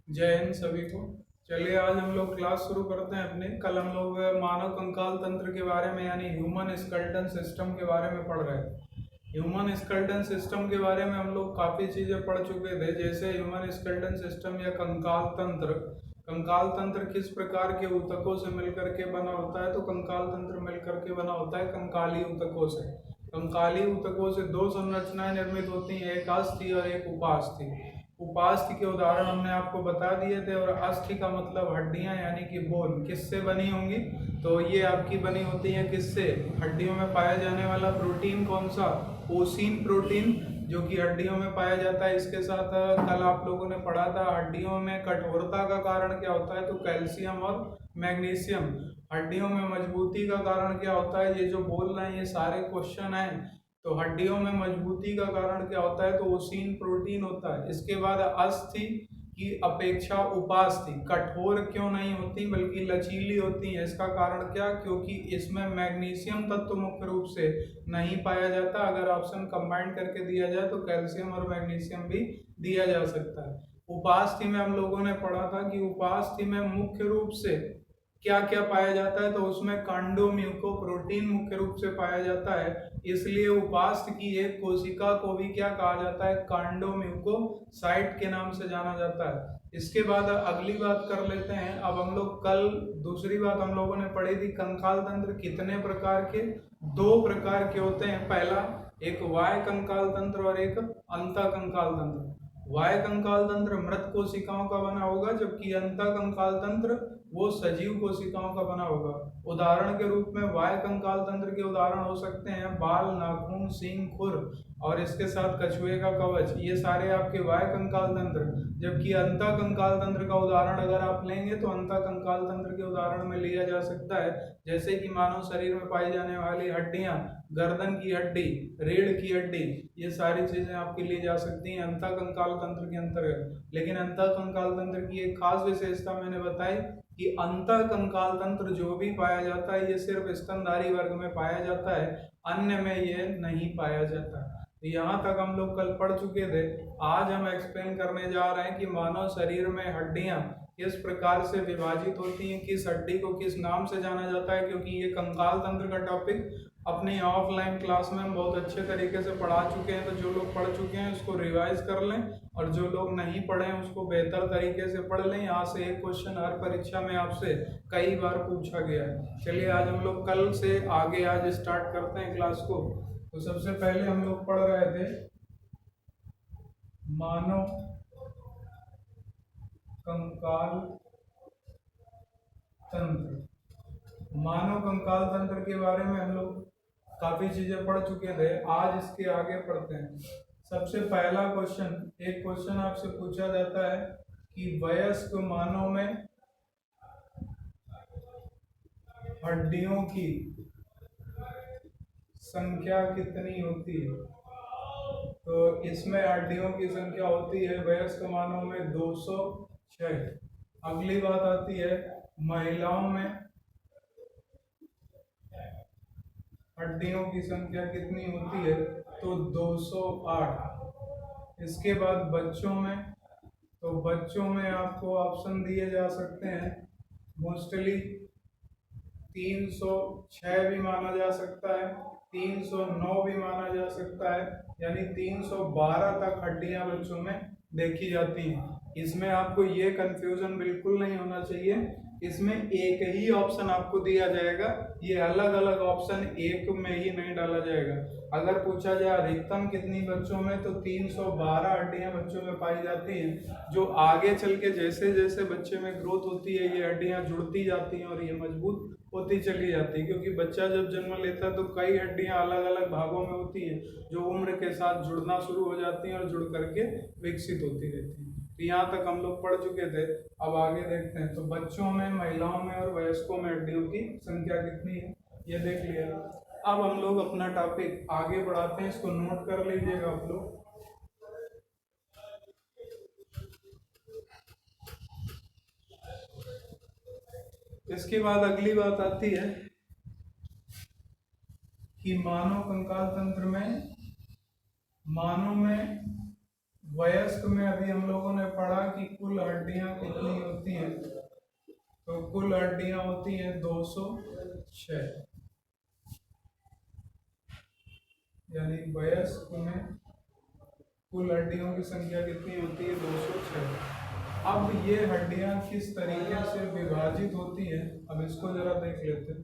जय हिंद सभी को। चलिए आज हम लोग क्लास शुरू करते हैं अपने। कल हम लोग मानव कंकाल तंत्र के बारे में यानी ह्यूमन स्केलेटन सिस्टम के बारे में पढ़ रहे थे। ह्यूमन स्केलेटन सिस्टम के बारे में हम लोग काफ़ी चीज़ें पढ़ चुके थे, जैसे ह्यूमन स्केलेटन सिस्टम या कंकाल तंत्र। कंकाल तंत्र किस प्रकार के ऊतकों से मिलकर के बना होता है, तो कंकाल तंत्र मिलकर के बना होता है कंकाली ऊतकों से। कंकाली ऊतकों से दो संरचनाएं निर्मित होती हैं, एक अस्थि और एक उपास्थि। उपास्थि के उदाहरण हमने आपको बता दिए थे, और अस्थि का मतलब हड्डियां यानी कि बोन। किससे बनी होंगी, तो ये आपकी बनी होती है किससे, हड्डियों में पाया जाने वाला प्रोटीन कौन सा, ओसीन प्रोटीन, जो कि हड्डियों में पाया जाता है। इसके साथ कल आप लोगों ने पढ़ा था हड्डियों में कठोरता का कारण क्या होता है, तो कैल्शियम और मैग्नीशियम। हड्डियों में मजबूती का कारण क्या होता है, ये जो बोल रहे हैं ये सारे क्वेश्चन हैं। तो हड्डियों में मजबूती का कारण क्या होता है, तो ओसीन प्रोटीन होता है। इसके बाद अस्थि की अपेक्षा उपास्थि कठोर क्यों नहीं होती बल्कि लचीली होती है। इसका कारण क्या, क्योंकि इसमें मैग्नीशियम तत्व मुख्य रूप से नहीं पाया जाता। अगर ऑप्शन कंबाइन करके दिया जाए तो कैल्शियम और मैग्नीशियम भी दिया जा सकता है। उपास्थि में हम लोगों ने पढ़ा था कि उपास्थि में मुख्य रूप से क्या क्या पाया जाता है, तो उसमें कांडोम्यूकोप्रोटीन मुख्य रूप से पाया जाता है। इसलिए उपास्थि की एक कोशिका को भी क्या कहा जाता है, कांडोम्यूकोसाइट के नाम से जाना जाता है। इसके बाद अगली बात कर लेते हैं। अब हम लोग कल दूसरी बात हम लोगों ने पढ़ी थी, कंकाल तंत्र कितने प्रकार के, दो प्रकार के होते हैं। पहला एक वाय कंकाल तंत्र और एक अंतः कंकाल तंत्र। वाय कंकाल तंत्र मृत कोशिकाओं का बना होगा, जबकि अंतः कंकाल तंत्र वो सजीव कोशिकाओं का बना होगा। उदाहरण के रूप में वाय कंकाल तंत्र के उदाहरण हो सकते हैं बाल, नाखून, सींग, खुर और इसके साथ कछुए का कवच। ये सारे आपके वाय कंकाल तंत्र। जबकि अंतः कंकाल तंत्र का उदाहरण अगर आप लेंगे तो अंतः कंकाल तंत्र के उदाहरण में लिया जा सकता है जैसे कि मानव शरीर में पाई जाने वाली हड्डियां, गर्दन की हड्डी, रीढ़ की हड्डी, ये सारी चीजें आपकी ली जा सकती हैं अंतः कंकाल तंत्र के अंतर्गत। लेकिन अंतः कंकाल तंत्र की एक खास विशेषता मैंने बताई कि अंतः कंकाल तंत्र जो भी पाया जाता है ये सिर्फ स्तनधारी वर्ग में पाया जाता है, अन्य में ये नहीं पाया जाता। तो यहाँ तक हम लोग कल पढ़ चुके थे। आज हम एक्सप्लेन करने जा रहे हैं कि मानव शरीर में हड्डियां किस प्रकार से विभाजित होती हैं, किस हड्डी को किस नाम से जाना जाता है। क्योंकि ये कंकाल तंत्र का टॉपिक अपनी ऑफलाइन क्लास में हम बहुत अच्छे तरीके से पढ़ा चुके हैं, तो जो लोग पढ़ चुके हैं उसको रिवाइज कर लें, और जो लोग नहीं पढ़े हैं उसको बेहतर तरीके से पढ़ लें। यहाँ से एक क्वेश्चन हर परीक्षा में आपसे कई बार पूछा गया है। चलिए आज हम लोग कल से आगे आज स्टार्ट करते हैं क्लास को। तो सबसे पहले हम लोग पढ़ रहे थे मानव कंकाल तंत्र। मानव कंकाल तंत्र के बारे में हम लोग काफी चीजें पढ़ चुके थे, आज इसके आगे पढ़ते हैं। सबसे पहला क्वेश्चन, एक क्वेश्चन आपसे पूछा जाता है कि वयस्क मानव में हड्डियों की संख्या कितनी होती है। तो इसमें हड्डियों की संख्या होती है वयस्क मानव में 206। अगली बात आती है महिलाओं में हड्डियों की संख्या कितनी होती है, तो 208। इसके बाद बच्चों में, तो बच्चों में आपको ऑप्शन दिए जा सकते हैं, मोस्टली 306 भी माना जा सकता है, 309 भी माना जा सकता है, यानी 312 तक हड्डियां बच्चों में देखी जाती हैं। इसमें आपको ये कंफ्यूजन बिल्कुल नहीं होना चाहिए, इसमें एक ही ऑप्शन आपको दिया जाएगा, ये अलग अलग ऑप्शन एक में ही नहीं डाला जाएगा। अगर पूछा जाए अधिकतम कितनी बच्चों में, तो 312 हड्डियां बच्चों में पाई जाती हैं। जो आगे चल के जैसे जैसे बच्चे में ग्रोथ होती है ये हड्डियां जुड़ती जाती हैं और ये मजबूत होती चली जाती है। क्योंकि बच्चा जब जन्म लेता है तो कई हड्डियां अलग अलग भागों में होती हैं जो उम्र के साथ जुड़ना शुरू हो जाती हैं और जुड़ करके विकसित होती रहती हैं। तो यहाँ तक हम लोग पढ़ चुके थे। अब आगे देखते हैं। तो बच्चों में, महिलाओं में और वयस्कों में हड्डियों की संख्या कितनी है ये देख लिया। अब हम लोग अपना टॉपिक आगे बढ़ाते हैं, इसको नोट कर लीजिएगा आप लोग। इसके बाद अगली बात आती है कि मानव कंकाल तंत्र में मानव में वयस्क में अभी हम लोगों ने पढ़ा कि कुल हड्डियां कितनी होती हैं, तो कुल हड्डियां होती हैं 206, यानी वयस्क में कुल हड्डियों की संख्या कितनी होती है 206। अब ये हड्डियां किस तरीके से विभाजित होती है, अब इसको जरा देख लेते हैं।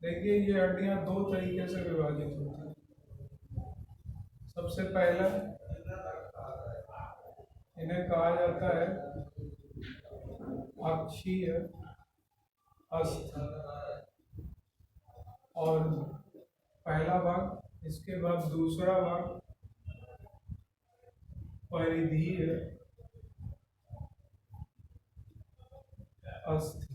देखिए ये हड्डियां दो तरीके से विभाजित होती हैं। सबसे पहला इन्हें कहा जाता है अक्षीय अस्थि, और पहला भाग, इसके बाद दूसरा भाग परिधीय अस्थि।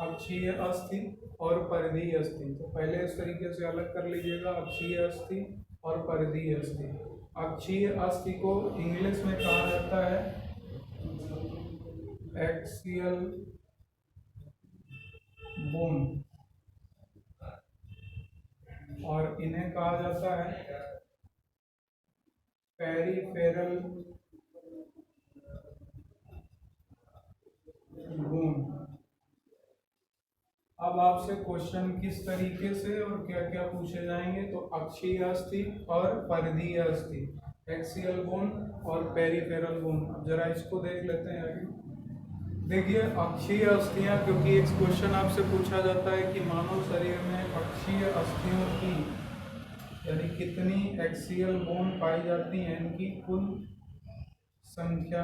अक्षीय अस्थि और परिधीय अस्थि, तो पहले इस तरीके से अलग कर लीजिएगा, अक्षीय अस्थि और परिधीय अस्थि। अक्षीय अस्थि को इंग्लिश में कहा जाता है एक्सियल बोन, और इन्हें कहा जाता है पेरिफेरल बोन। अब आपसे क्वेश्चन किस तरीके से और क्या क्या पूछे जाएंगे, तो अक्षीय अस्थि और परिधीय अस्थि, एक्सियल बोन और पेरिफेरल बोन। अब जरा इसको देख लेते हैं आगे। देखिए अक्षीय अस्थियां, क्योंकि एक क्वेश्चन आपसे पूछा जाता है कि मानव शरीर में अक्षीय अस्थियों की यानी कितनी एक्सियल बोन पाई जाती हैं, इनकी कुल संख्या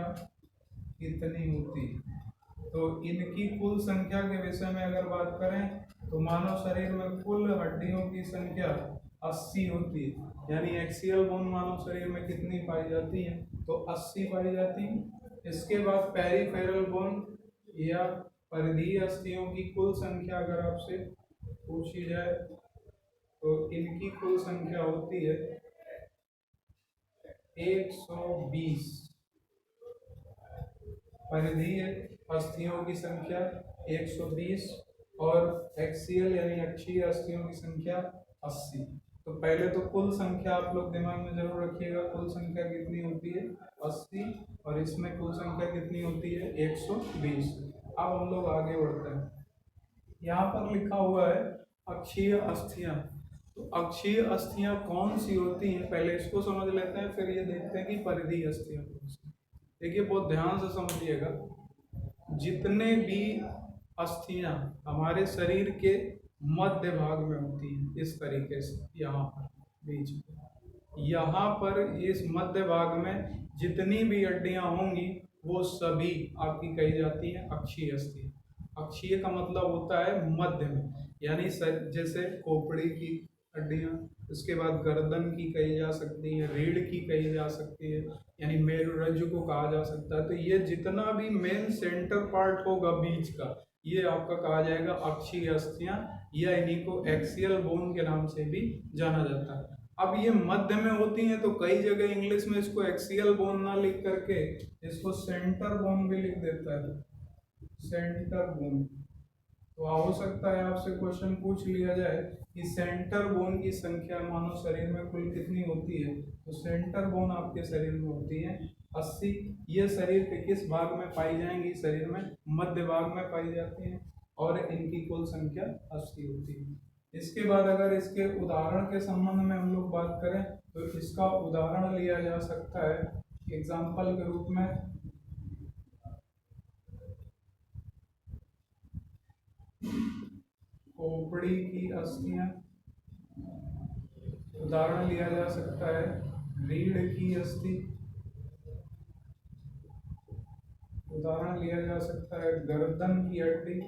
कितनी होती है। तो इनकी कुल संख्या के विषय में अगर बात करें तो मानव शरीर में कुल हड्डियों की संख्या 80 होती है, यानी एक्सियल बोन मानव शरीर में कितनी पाई जाती है, तो 80 पाई जाती है। इसके बाद पेरिफेरल बोन या परिधीय अस्थियों की कुल संख्या अगर आपसे पूछी जाए तो इनकी कुल संख्या होती है 120। परिधीय अस्थियों की संख्या 120 और एक्सियल यानी अक्षीय अस्थियों की संख्या 80। तो पहले तो कुल संख्या आप लोग दिमाग में जरूर रखिएगा, कुल संख्या कितनी होती है 80, और इसमें कुल संख्या कितनी होती है 120। अब हम लोग आगे बढ़ते हैं। यहाँ पर लिखा हुआ है अक्षीय अस्थियां, तो अक्षीय अस्थियां कौन सी होती हैं, पहले इसको समझ लेते हैं, फिर ये देखते हैं कि परिधीय अस्थियां कौन सी। देखिए बहुत ध्यान से समझिएगा, जितने भी अस्थियां हमारे शरीर के मध्य भाग में होती हैं, इस तरीके से यहाँ पर बीच में, यहाँ पर इस मध्य भाग में जितनी भी हड्डियां होंगी वो सभी आपकी कही जाती हैं अक्षीय अस्थियां। अक्षीय का मतलब होता है मध्य में, यानी जैसे खोपड़ी की हड्डियां, उसके बाद गर्दन की कही जा सकती है, रीढ़ की कही जा सकती है, यानी मेरुरज्जु को कहा जा सकता है। तो ये जितना भी मेन सेंटर पार्ट होगा बीच का, ये आपका कहा जाएगा अक्षीय अस्थियां, या इन्हीं को एक्सियल बोन के नाम से भी जाना जाता है। अब ये मध्य में होती हैं, तो कई जगह इंग्लिश में इसको एक्सियल बोन ना लिख करके इसको सेंटर बोन भी लिख देता है, सेंटर बोन। तो हो सकता है आपसे क्वेश्चन पूछ लिया जाए कि सेंटर बोन की संख्या मानव शरीर में कुल कितनी होती है, तो सेंटर बोन आपके शरीर में होती है 80। ये शरीर के किस भाग में पाई जाएंगी, शरीर में मध्य भाग में पाई जाती हैं, और इनकी कुल संख्या 80 होती है। इसके बाद अगर इसके उदाहरण के संबंध में हम लोग बात करें तो इसका उदाहरण लिया जा सकता है एग्जाम्पल के रूप में खोपड़ी की अस्थियां, उदाहरण लिया जा सकता है रीढ़ की अस्थि, उदाहरण लिया जा सकता है गर्दन की हड्डी।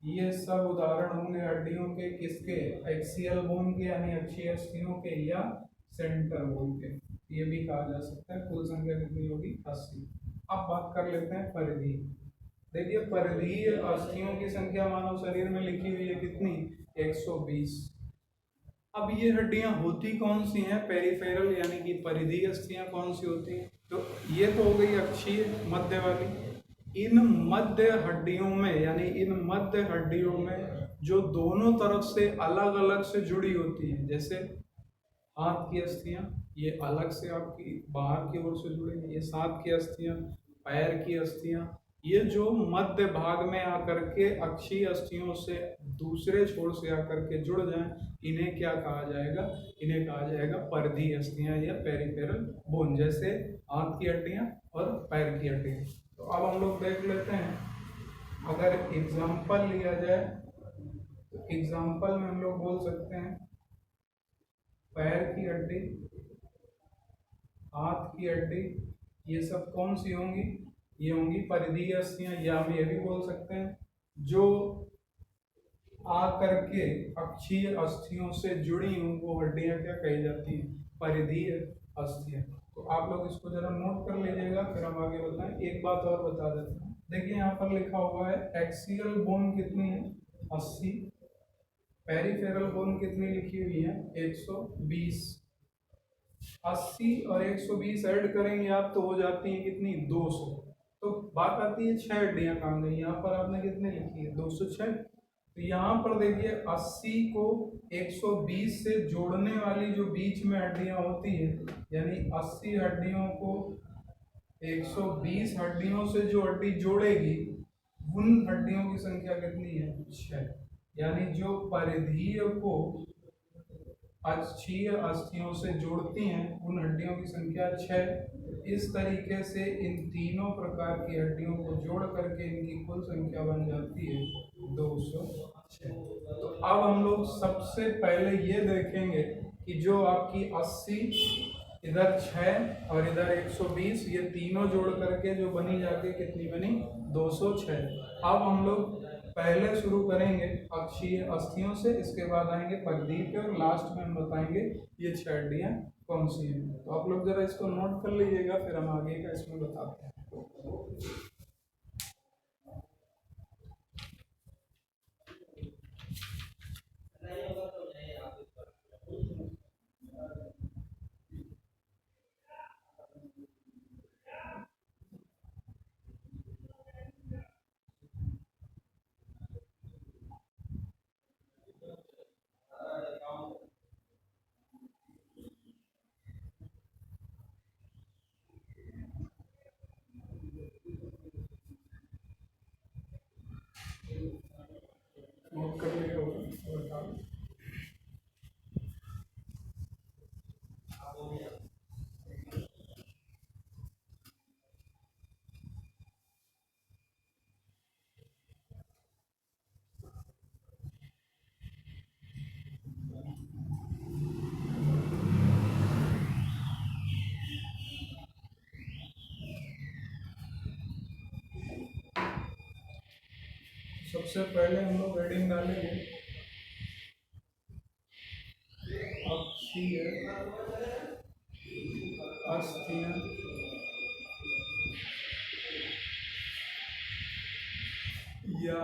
ये सब उदाहरण होंगे हड्डियों के, किसके, एक्सियल बोन के यानी अक्षीय अस्थियों के, या सेंटर बोन के। ये भी कहा जा सकता है। कुल संख्या कितनी होगी 80। अब बात कर लेते हैं परिधीय। देखिए परिधीय अस्थियों की संख्या मानव शरीर में लिखी हुई है कितनी, 120। अब ये हड्डियां होती कौन सी हैं, पेरिफेरल यानी कि परिधीय अस्थियां कौन सी होती हैं, तो ये तो हो गई अक्षीय मध्य वाली। इन मध्य हड्डियों में यानी इन मध्य हड्डियों में जो दोनों तरफ से अलग अलग से जुड़ी होती हैं, जैसे हाथ की अस्थियां ये अलग से आपकी बाहर की ओर से जुड़ेंगे। ये सांप की अस्थियां, पैर की अस्थियां, ये जो मध्य भाग में आकर के अक्षीय अस्थियों से दूसरे छोर से आकर के जुड़ जाएं, इन्हें क्या कहा जाएगा? इन्हें कहा जाएगा परिधीय अस्थियां या पेरिफेरल बोन, जैसे हाथ की हड्डियां और पैर की हड्डियां। तो अब हम लोग देख लेते हैं, अगर एग्जाम्पल लिया जाए तो एग्जाम्पल में हम लोग बोल सकते हैं पैर की हड्डी, हाथ की हड्डी, ये सब कौन सी होंगी? ये होंगी परिधीय अस्थियां, या हम ये भी बोल सकते हैं जो आकर के अक्षीय अस्थियों से जुड़ी हूँ वो हड्डियां क्या कही जाती हैं? परिधीय अस्थियां। तो आप लोग इसको जरा नोट कर लीजिएगा, फिर हम आगे बताएं। एक बात और बता देते हैं, देखिए यहाँ पर लिखा हुआ है एक्सियल बोन कितनी है? 80। पेरिफेरल बोन कितनी लिखी हुई है? 120। 80 और 120 ऐड करेंगे आप तो हो जाती है कितनी? 200। तो बात आती है 6 हड्डियां काम गई, यहाँ पर आपने कितने लिखी है? 206। तो यहाँ पर देखिए 80 को 120 से जोड़ने वाली जो बीच में हड्डियां होती है, यानी 80 हड्डियों को 120 हड्डियों से जो हड्डी जोड़ेगी, उन हड्डियों की संख्या कितनी है? 6। यानी जो परिधीय को अक्षीय अस्थियों से जोड़ती हैं उन हड्डियों की संख्या 6। इस तरीके से इन तीनों प्रकार की हड्डियों को जोड़ करके इनकी कुल संख्या बन जाती है 206। तो अब हम लोग सबसे पहले ये देखेंगे कि जो आपकी 80, इधर 6 और इधर 120, ये तीनों जोड़ करके जो बनी जाके कितनी बनी? 206। अब हम लोग पहले शुरू करेंगे अक्षीय अस्थियों से, इसके बाद आएंगे परिधीय पे, और लास्ट में हम बताएंगे ये 6 हड्डियां कौन सी हैं। तो आप लोग जरा इसको नोट कर लीजिएगा, फिर हम आगे का इसमें बताते हैं। नोट कर लिया होगा। सबसे पहले हम लोग हेडिंग डालेंगे अक्षीय अस्थियां या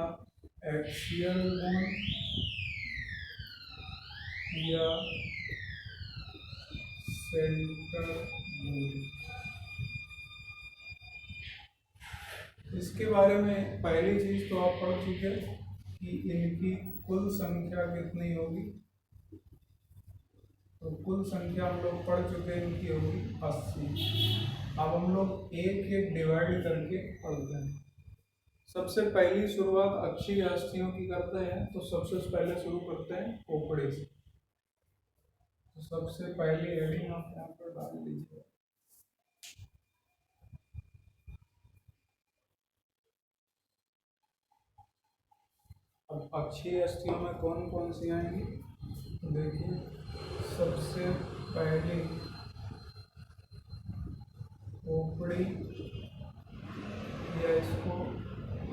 एक्सियल बोन या सेंटर बोन। इसके बारे में पहली चीज तो आप पढ़ चुके कि इनकी कुल संख्या कितनी होगी। तो कुल संख्या हम लोग पढ़ चुके हैं, इनकी होगी 80। अब हम लोग एक एक डिवाइड करके पढ़ते हैं। सबसे पहली शुरुआत अक्षीय अस्थियों की करते हैं, तो सबसे पहले शुरू करते हैं खोपड़े से। तो सबसे पहली हेडिंग आप यहाँ पर डाल लीजिए। अब अक्षीय अस्थियों में कौन कौन सी आएंगी? तो देखिए सबसे पहली खोपड़ी, या इसको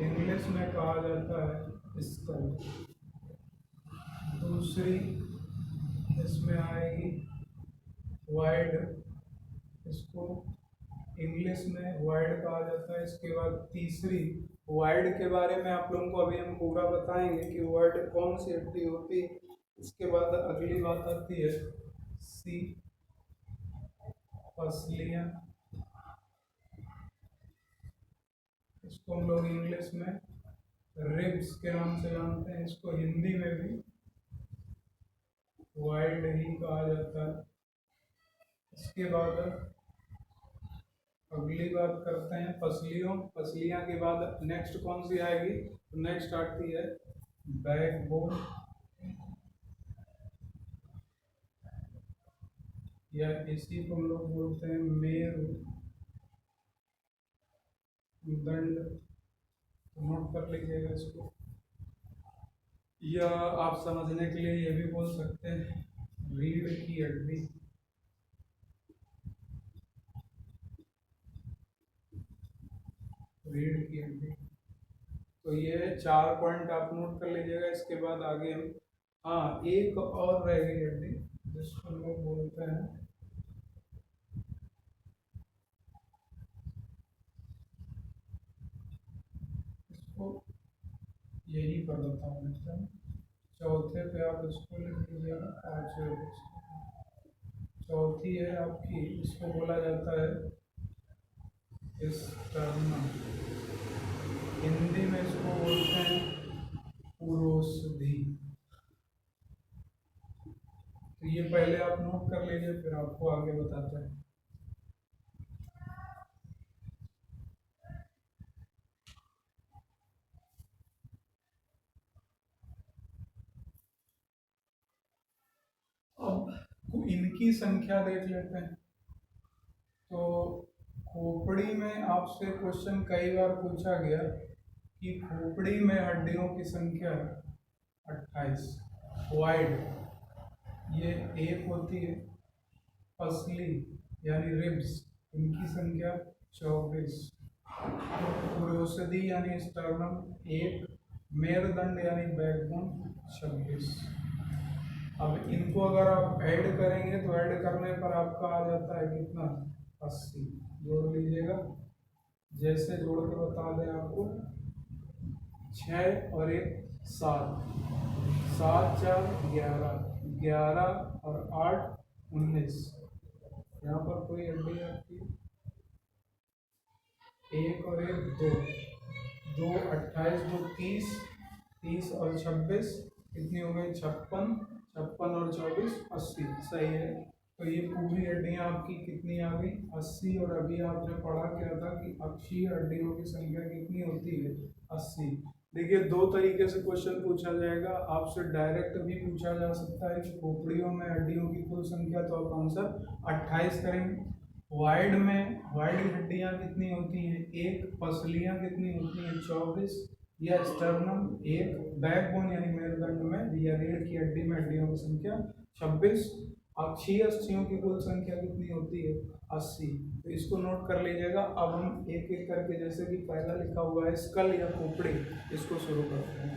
इंग्लिश में कहा जाता है स्कल। दूसरी इसमें आएगी वाइड, इसको इंग्लिश में वाइड कहा जाता है। इसके बाद तीसरी, वाइड के बारे में आप लोगों को अभी हम पूरा बताएंगे कि वाइड कौन सी हड्डी होती है। इसके बाद अगली बात आती है सी, पसलियां। इसको हम लोग इंग्लिश में रिब्स के नाम से जानते हैं, इसको हिंदी में भी वाइड ही कहा जाता है। इसके बाद अगली बात करते हैं पसलियों। पसलियाँ के बाद नेक्स्ट कौन सी आएगी? तो नेक्स्ट आती है बैकबोन, या इसी को हम लोग बोलते हैं मेरुदंड। नोट कर लीजिएगा इसको, या आप समझने के लिए ये भी बोल सकते हैं रीढ़ की हड्डी। रीढ़ की हड्डी। तो ये 4 पॉइंट आप नोट कर लीजिएगा। इसके बाद आगे हम, हाँ, एक और रह गई हड्डी जिसको हम लोग बोलते हैं, इसको यही पर बताओ मिलता है, चौथे पे आप इसको लिख लीजिएगा। पाँचवें चौथी है आपकी, इसको बोला जाता है स्टर्नम। हिंदी में इसको बोलते हैं पुरोषधि। तो ये पहले आप नोट कर लीजिए, फिर आपको आगे बताते हैं। अब इनकी संख्या देख लेते हैं। तो खोपड़ी में आपसे क्वेश्चन कई बार पूछा गया कि खोपड़ी में हड्डियों की संख्या 28। वाइड ये एक होती है। पसली यानी रिब्स, इनकी संख्या 24। पुरोषधि यानी स्टर्नम 1। मेरुदंड यानी बैकबोन 26। अब इनको अगर आप ऐड करेंगे तो ऐड करने पर आपका आ जाता है कितना? 80। जोड़ लीजिएगा, जैसे जोड़ के बता दें आपको, 6 और 1 7, 7 4 11, 11 और 8 19। यहाँ पर कोई हड्डी आपकी 1 और 1 2, 2 28, 2 30, 30 और 26 कितनी हो गई? 56, 56 और 24 80। सही है। तो ये पूरी हड्डियाँ आपकी कितनी आ गई? 80। और अभी आपने पढ़ा क्या था कि अक्षीय हड्डियों की संख्या कितनी होती है? 80। देखिए, दो तरीके से क्वेश्चन पूछा जाएगा। आपसे डायरेक्ट भी पूछा जा सकता है कि खोपड़ियों में हड्डियों की कुल संख्या, तो आप आंसर 28 करेंगे। वाइड में वाइड हड्डियाँ कितनी होती हैं? 1। पसलियाँ कितनी होती हैं? 24। या स्टर्नम 1। बैकबोन यानी मेरुदंड में या रीढ़ की हड्डी में हड्डियों की संख्या 26। अक्षीय अस्थियों की कुल संख्या कितनी होती है? 80। तो इसको नोट कर लीजिएगा। अब हम एक एक करके, जैसे कि पहला लिखा हुआ है स्कल या खोपड़ी, इसको शुरू करते हैं।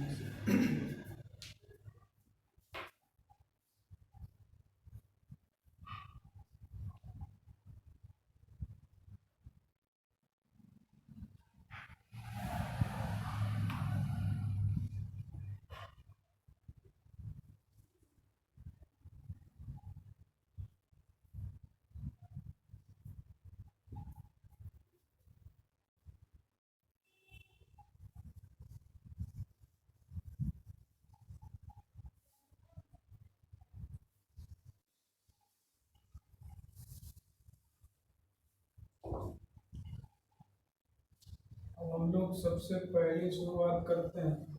अब हम लोग सबसे पहले शुरुआत करते हैं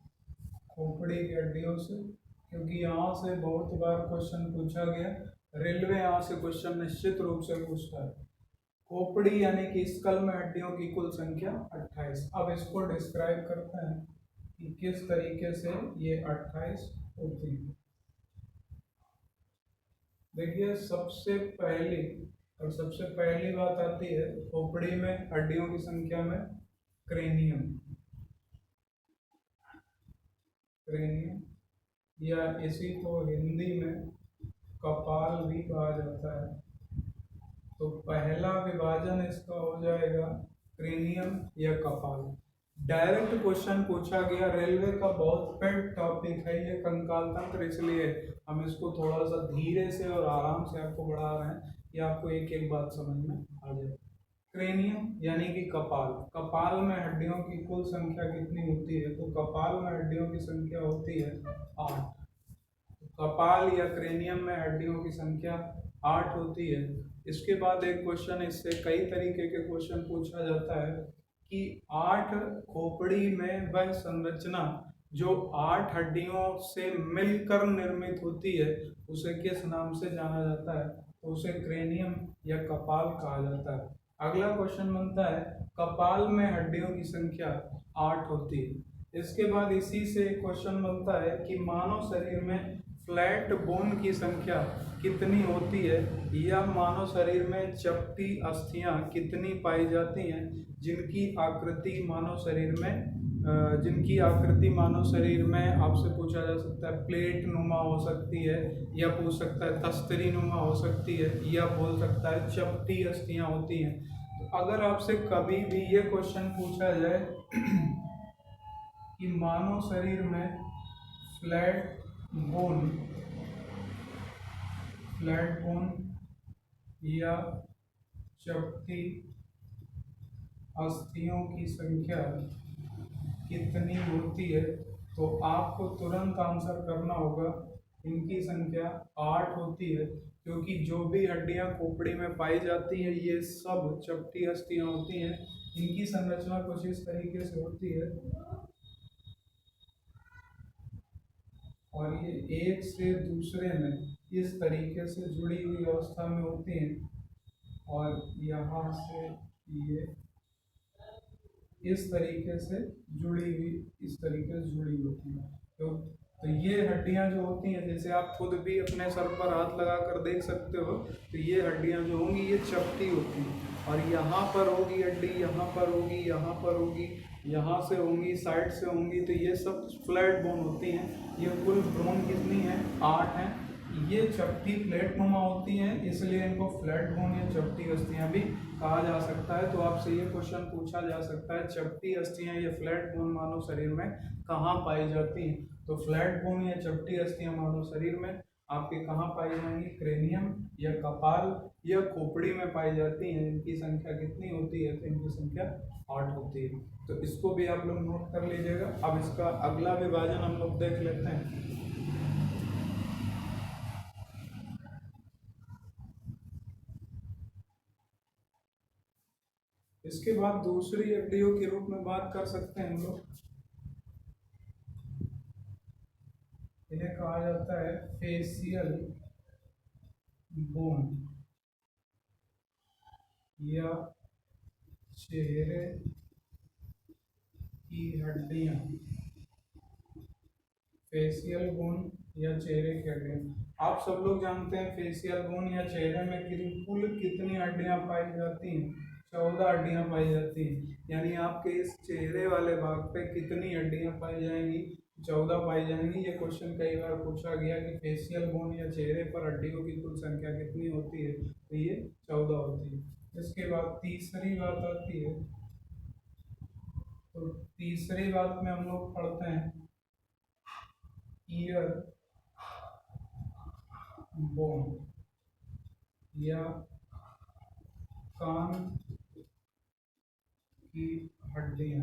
खोपड़ी की हड्डियों से, क्योंकि यहाँ से बहुत बार क्वेश्चन पूछा गया। रेलवे यहाँ से क्वेश्चन निश्चित रूप से पूछता है। खोपड़ी यानी कि स्कल में हड्डियों की कुल संख्या 28। अब इसको डिस्क्राइब करते हैं कि किस तरीके से ये 28 होती है। देखिए, सबसे पहली बात आती है खोपड़ी में हड्डियों की संख्या में क्रेनियम। क्रेनियम, या इसी को हिंदी में कपाल भी कहा जाता है। तो पहला विभाजन इसका हो जाएगा क्रेनियम या कपाल। डायरेक्ट क्वेश्चन पूछा गया, रेलवे का बहुत पेट टॉपिक है ये कंकाल तंत्र, इसलिए हम इसको थोड़ा सा धीरे से और आराम से आपको बढ़ा रहे हैं कि आपको एक एक बात समझ में आ जाए। क्रेनियम यानी कि कपाल। कपाल में हड्डियों की कुल संख्या कितनी होती है? तो कपाल में हड्डियों की संख्या होती है 8। कपाल या क्रेनियम में हड्डियों की संख्या 8 होती है। इसके बाद एक क्वेश्चन, इससे कई तरीके के क्वेश्चन पूछा जाता है कि 8 खोपड़ी में वह संरचना जो 8 हड्डियों से मिलकर निर्मित होती है उसे किस नाम से जाना जाता है? तो उसे क्रेनियम या कपाल कहा जाता है। अगला क्वेश्चन बनता है, कपाल में हड्डियों की संख्या 8 होती है। इसके बाद इसी से एक क्वेश्चन बनता है कि मानव शरीर में फ्लैट बोन की संख्या कितनी होती है, या मानव शरीर में चपटी अस्थियां कितनी पाई जाती हैं जिनकी आकृति मानव शरीर में आपसे पूछा जा सकता है प्लेट नुमा हो सकती है, या पूछ सकता है तस्तरी नुमा हो सकती है, या बोल सकता है चपटी अस्थियां होती हैं। तो अगर आपसे कभी भी ये क्वेश्चन पूछा जाए कि मानव शरीर में फ्लैट बोन या चपटी अस्थियों की संख्या कितनी होती है, तो आपको तुरंत आंसर करना होगा इनकी संख्या 8 होती है, क्योंकि जो भी हड्डियां खोपड़ी में पाई जाती है ये सब चपटी अस्थियां होती हैं। इनकी संरचना कुछ इस तरीके से होती है और ये एक से दूसरे में इस तरीके से जुड़ी हुई अवस्था में होती हैं, और यहाँ से ये इस तरीके से जुड़ी हुई होती है। तो ये हड्डियां जो होती हैं, जैसे आप खुद भी अपने सर पर हाथ लगा कर देख सकते हो, तो ये हड्डियां जो होंगी ये चपटी होती हैं, और यहाँ पर होगी हड्डी, यहाँ पर होगी, यहाँ पर होगी, यहाँ से होंगी, साइड से होंगी, तो ये सब फ्लैट बोन होती हैं। ये कुल बोन कितनी है? 8 हैं। ये चपटी प्लेट नुमा होती हैं, इसलिए इनको फ्लैट बोन या चपटी अस्थियां भी कहा जा सकता है। तो आपसे ये क्वेश्चन पूछा जा सकता है, चपटी अस्थियां या फ्लैट बोन मानव शरीर में कहाँ पाई जाती हैं? तो फ्लैट बोन या चपटी अस्थियां मानव शरीर में आपके कहाँ पाई जाएंगी? क्रेनियम या कपाल या खोपड़ी में पाई जाती हैं। इनकी संख्या कितनी होती है? तो इनकी संख्या 8 होती है। तो इसको भी आप लोग नोट कर लीजिएगा। अब इसका अगला विभाजन हम लोग देख लेते हैं। इसके बाद दूसरी हड्डियों के रूप में बात कर सकते हैं हम लोग, इन्हें कहा जाता है फेशियल बोन या चेहरे की हड्डियां। फेशियल बोन या चेहरे की हड्डियां, आप सब लोग जानते हैं फेशियल बोन या चेहरे में कुल कितनी हड्डियां पाई जाती हैं? 14 हड्डियां पाई जाती हैं। यानी आपके इस चेहरे वाले भाग पे कितनी हड्डियां पाई जाएंगी? 14 पाई जाएंगी। ये क्वेश्चन कई बार पूछा गया कि फेशियल बोन या चेहरे पर हड्डियों की कुल संख्या कितनी होती है? तो ये 14 होती है। इसके बाद तीसरी बात आती है, तो तीसरी बात में हम लोग पढ़ते हैं ईयर बोन या कान की हड्डियां।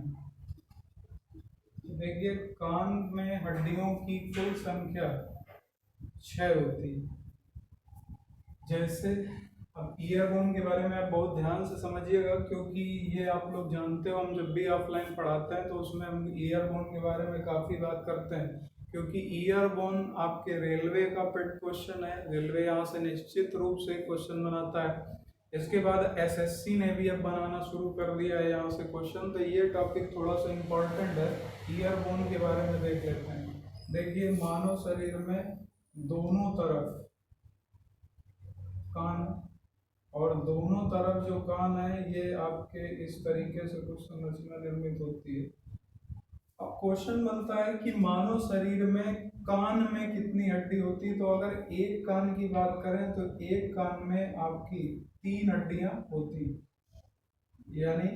देखिए, कान में हड्डियों की कुल संख्या 6 होती है। जैसे अब ईयर बोन के बारे में आप बहुत ध्यान से समझिएगा, क्योंकि ये आप लोग जानते हो, हम जब भी ऑफलाइन पढ़ाते हैं तो उसमें हम ईयर बोन के बारे में काफ़ी बात करते हैं, क्योंकि ईयर बोन आपके रेलवे का पेट क्वेश्चन है। रेलवे यहाँ से निश्चित रूप से क्वेश्चन बनाता है। इसके बाद एसएससी ने भी अब बनाना शुरू कर दिया है यहाँ से क्वेश्चन, तो ये टॉपिक थोड़ा सा इम्पोर्टेंट है। ईयर बोन के बारे में देख लेते हैं। देखिए, मानव शरीर में दोनों तरफ कान, और दोनों तरफ जो कान है ये आपके इस तरीके से कुछ संरचना निर्मित होती है। अब क्वेश्चन बनता है कि मानव शरीर में कान में कितनी हड्डी होती है? तो अगर एक कान की बात करें तो एक कान में आपकी 3 हड्डियां होती, यानी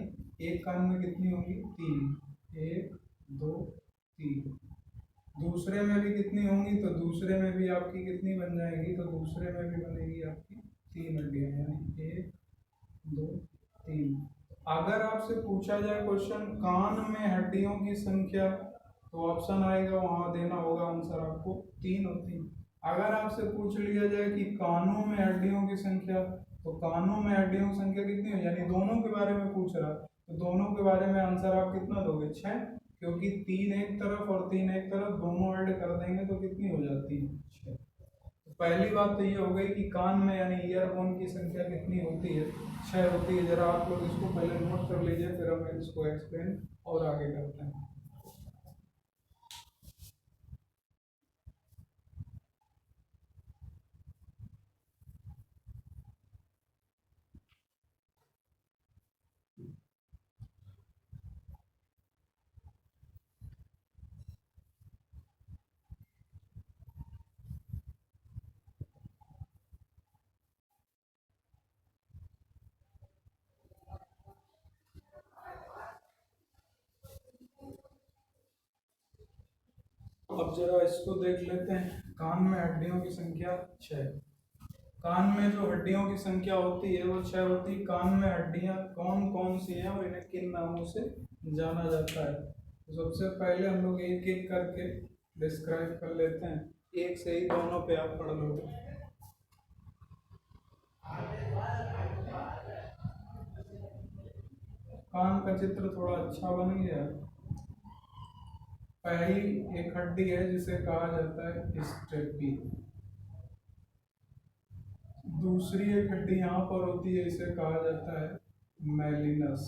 एक कान में कितनी होंगी? 3। 1 2 3। दूसरे में भी कितनी होंगी? तो दूसरे में भी आपकी कितनी बन जाएगी? तो दूसरे में भी बनेगी आपकी 3 हड्डियां, यानी 1 2 3। अगर आपसे पूछा जाए क्वेश्चन कान में हड्डियों की संख्या, तो ऑप्शन आएगा, वहां देना होगा आंसर आपको 3 होती है। अगर आपसे पूछ लिया जाए कि कानों में हड्डियों की संख्या, तो कानों में हड्डियों की संख्या कितनी है, यानी दोनों के बारे में पूछ रहा, तो दोनों के बारे में आंसर आप कितना दोगे, 6, क्योंकि 3 एक तरफ और 3 एक तरफ दोनों ऐड कर देंगे तो कितनी हो जाती है, 6। तो पहली बात तो ये हो गई कि कान में यानी ईयरफोन की संख्या कितनी होती है, 6 होती है। जरा आप लोग इसको पहले नोट कर लीजिए, फिर हम इसको एक्सप्लेन और आगे करते हैं। अब जरा इसको देख लेते हैं। कान में हड्डियों की संख्या 6। कान में जो हड्डियों की संख्या होती है वो 6 होती है। कान में हड्डियां कौन कौन सी हैं और इन्हें किन नामों से जाना जाता है, तो सबसे पहले हम लोग एक एक करके डिस्क्राइब कर लेते हैं। एक से ही दोनों पे आप पढ़ लोगे। कान का चित्र थोड़ा अच्छा बन गया। पहली एक हड्डी है जिसे कहा जाता है स्टेपी। दूसरी एक हड्डी यहाँ पर होती है, इसे कहा जाता है मेलिनस।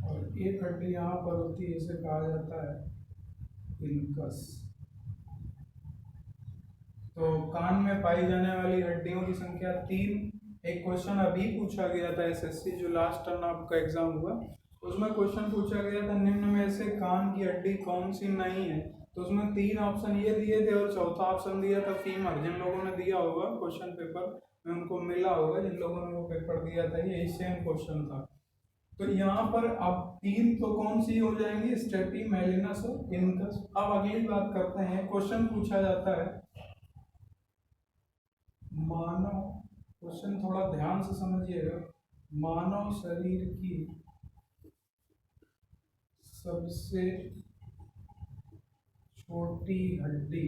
और एक हड्डी यहाँ पर होती है, इसे कहा जाता है इनकस। तो कान में पाई जाने वाली हड्डियों की संख्या 3। एक क्वेश्चन अभी पूछा गया था एसएससी जो लास्ट टर्म आपका एग्जाम हुआ, उसमें क्वेश्चन पूछा गया था निम्न में से कान की हड्डी कौन सी नहीं है, तो उसमें 3 ऑप्शन ये दिए थे और चौथा ऑप्शन दिया था फीमर। जिन लोगों ने दिया होगा क्वेश्चन पेपर में उनको मिला होगा, जिन लोगों ने वो पेपर दिया था, यही सेम क्वेश्चन था। तो यहाँ पर अब 3 तो कौन सी हो जाएंगी, स्टेपी, मेलिनस और इनकस। अब अगली बात करते हैं। क्वेश्चन पूछा जाता है मानव, क्वेश्चन थोड़ा ध्यान से समझिएगा, मानव शरीर की सबसे छोटी हड्डी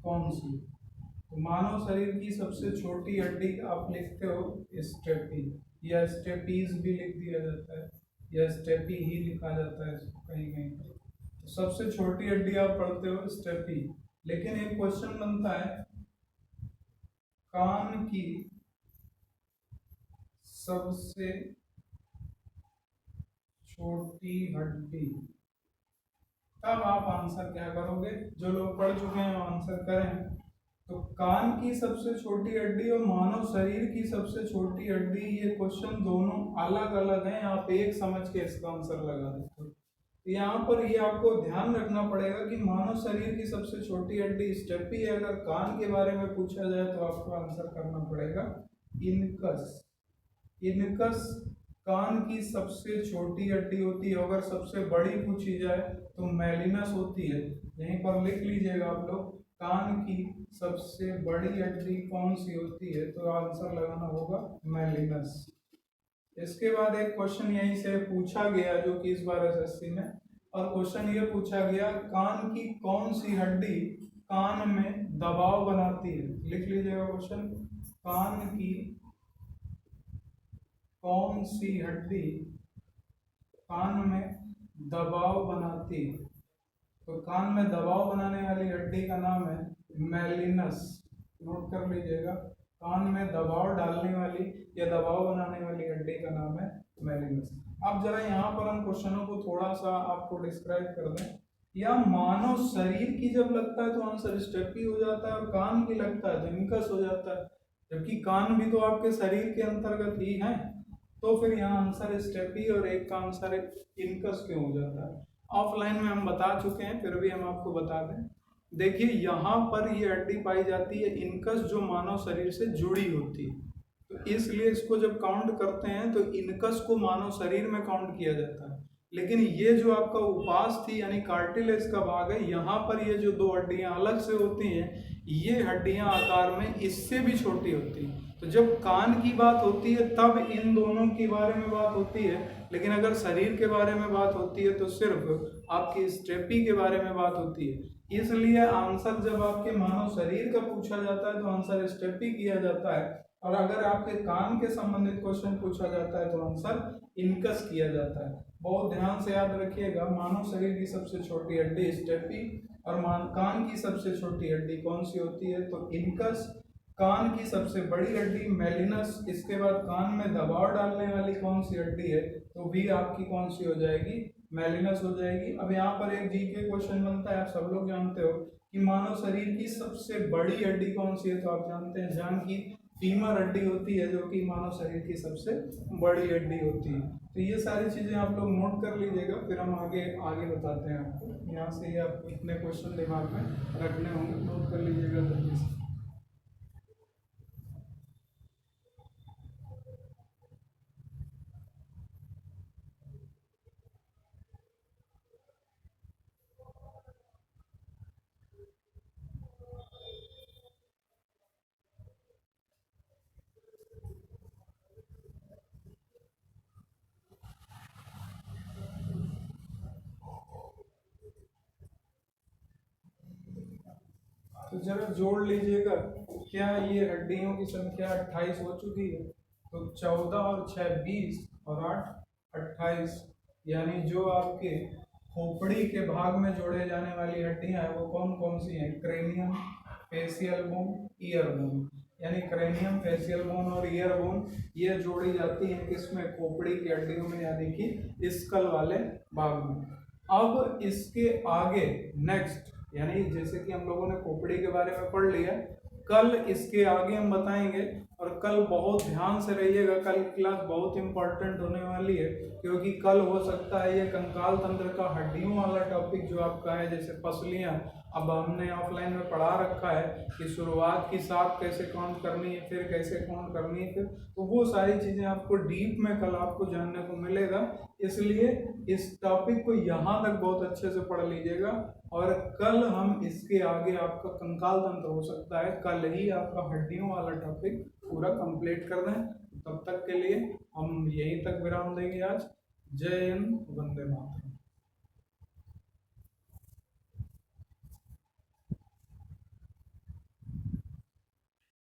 कौन सी। तो मानव शरीर की सबसे छोटी हड्डी आप लिखते हो स्टेपी, या स्टेपीज भी लिख दिया जाता है, या स्टेपी ही लिखा जाता है कहीं कहीं। तो सबसे छोटी हड्डी आप पढ़ते हो स्टेपी। लेकिन एक क्वेश्चन बनता है कान की सबसे छोटी हड्डी, तब आप आंसर क्या करोगे। जो लोग पढ़ चुके हैं आंसर करें। तो कान की सबसे छोटी हड्डी और मानव शरीर की सबसे छोटी हड्डी, ये क्वेश्चन दोनों अलग अलग हैं। आप एक समझ के इसका आंसर लगा देते हो। यहाँ पर ये आपको ध्यान रखना पड़ेगा कि मानव शरीर की सबसे छोटी हड्डी स्टेपी है। अगर कान के बारे में पूछा जाए तो आपको आंसर करना पड़ेगा इनकस। इनकस कान की सबसे छोटी हड्डी होती है। अगर सबसे बड़ी पूछी जाए तो मेलिनस होती है। यहीं पर लिख लीजिएगा आप लोग, कान की सबसे बड़ी हड्डी कौन सी होती है, तो आंसर लगाना होगा मेलिनस। इसके बाद एक क्वेश्चन यहीं से पूछा गया जो कि इस बार एसएससी में, और क्वेश्चन ये पूछा गया कान की कौन सी हड्डी कान में दबाव बनाती है। लिख लीजिएगा क्वेश्चन, कान की कौन सी हड्डी कान में दबाव बनाती है। तो कान में दबाव बनाने वाली हड्डी का नाम है मेलिनस। नोट कर लीजिएगा, कान में दबाव डालने वाली या दबाव बनाने वाली हड्डी का नाम है मेलिनस। अब जरा यहाँ पर हम क्वेश्चनों को थोड़ा सा आपको डिस्क्राइब कर दें। या मानव शरीर की जब लगता है तो आंसर स्टेपी हो जाता है, और कान की लगता है तो इनकस हो जाता है, जबकि कान भी तो आपके शरीर के अंतर्गत ही है। तो फिर यहाँ आंसर स्टेपी और एक का आंसर इनकस क्यों हो जाता है। ऑफलाइन में हम बता चुके हैं, फिर भी हम आपको बता दें। देखिए यहाँ पर ये हड्डी पाई जाती है इनकस, जो मानव शरीर से जुड़ी होती है। तो इसलिए इसको जब काउंट करते हैं तो इनकस को मानव शरीर में काउंट किया जाता है। लेकिन ये जो आपका उपास थी यानी कार्टिलेज का भाग है, यहाँ पर ये जो 2 हड्डियाँ अलग से होती हैं, ये हड्डियां आकार में इससे भी छोटी होती हैं। तो जब कान की बात होती है तब इन दोनों के बारे में बात होती है, लेकिन अगर शरीर के बारे में बात होती है तो सिर्फ आपकी स्टेपी के बारे में बात होती है। इसलिए आंसर जब आपके मानव शरीर का पूछा जाता है तो आंसर स्टेपी किया जाता है, और अगर आपके कान के संबंधित क्वेश्चन पूछा जाता है तो आंसर इनकस किया जाता है। बहुत ध्यान से याद रखिएगा, मानव शरीर की सबसे छोटी हड्डी स्टेपी और कान की सबसे छोटी हड्डी कौन सी होती है तो इनकस। कान की सबसे बड़ी हड्डी मेलिनस। इसके बाद कान में दबाव डालने वाली कौन सी हड्डी है तो भी आपकी कौन सी हो जाएगी, मेलिनस हो जाएगी। अब यहाँ पर एक जीके क्वेश्चन बनता है, आप सब लोग जानते हो कि मानव शरीर की सबसे बड़ी हड्डी कौन सी है, तो आप जानते हैं जान की फीमर हड्डी होती है, जो कि मानव शरीर की सबसे बड़ी हड्डी होती है। तो ये सारी चीजें आप लोग नोट कर लीजिएगा, फिर हम आगे आगे बताते हैं आपको। यहाँ से ही आप इतने क्वेश्चन दिमाग में रखने होंगे, नोट कर लीजिएगा जल्दी से। तो जरा जोड़ लीजिएगा, क्या ये हड्डियों की संख्या 28 हो चुकी है? तो 14 और 6 20 और 8 28, यानी जो आपके खोपड़ी के भाग में जोड़े जाने वाली हड्डियां हैं वो कौन कौन सी हैं? Cranium, facial bone, year bone. यानी क्रेनियम, फेशियल बोन और ईयर बोन ये जोड़ी जाती है किसमें? खोपड़ी की हड्डियों में, यानी कि स्कल वाले भाग में। अब इसके आगे नेक्स्ट, यानी जैसे कि हम लोगों ने खोपड़ी के बारे में पढ़ लिया, कल इसके आगे हम बताएंगे। और कल बहुत ध्यान से रहिएगा, कल की क्लास बहुत इंपॉर्टेंट होने वाली है, क्योंकि कल हो सकता है ये कंकाल तंत्र का हड्डियों वाला टॉपिक जो आपका है, जैसे पसलियां, अब हमने ऑफलाइन में पढ़ा रखा है कि शुरुआत की 7 कैसे काउंट करनी है, फिर कैसे काउंट करनी है, फिर तो वो सारी चीज़ें आपको डीप में कल आपको जानने को मिलेगा। इसलिए इस टॉपिक को यहाँ तक बहुत अच्छे से पढ़ लीजिएगा, और कल हम इसके आगे आपका कंकाल तंत्र हो सकता है, कल ही आपका हड्डियों वाला टॉपिक पूरा कंप्लीट कर दें। तब तक के लिए हम यहीं तक विराम देंगे आज। जय हिंद, वंदे मातरम।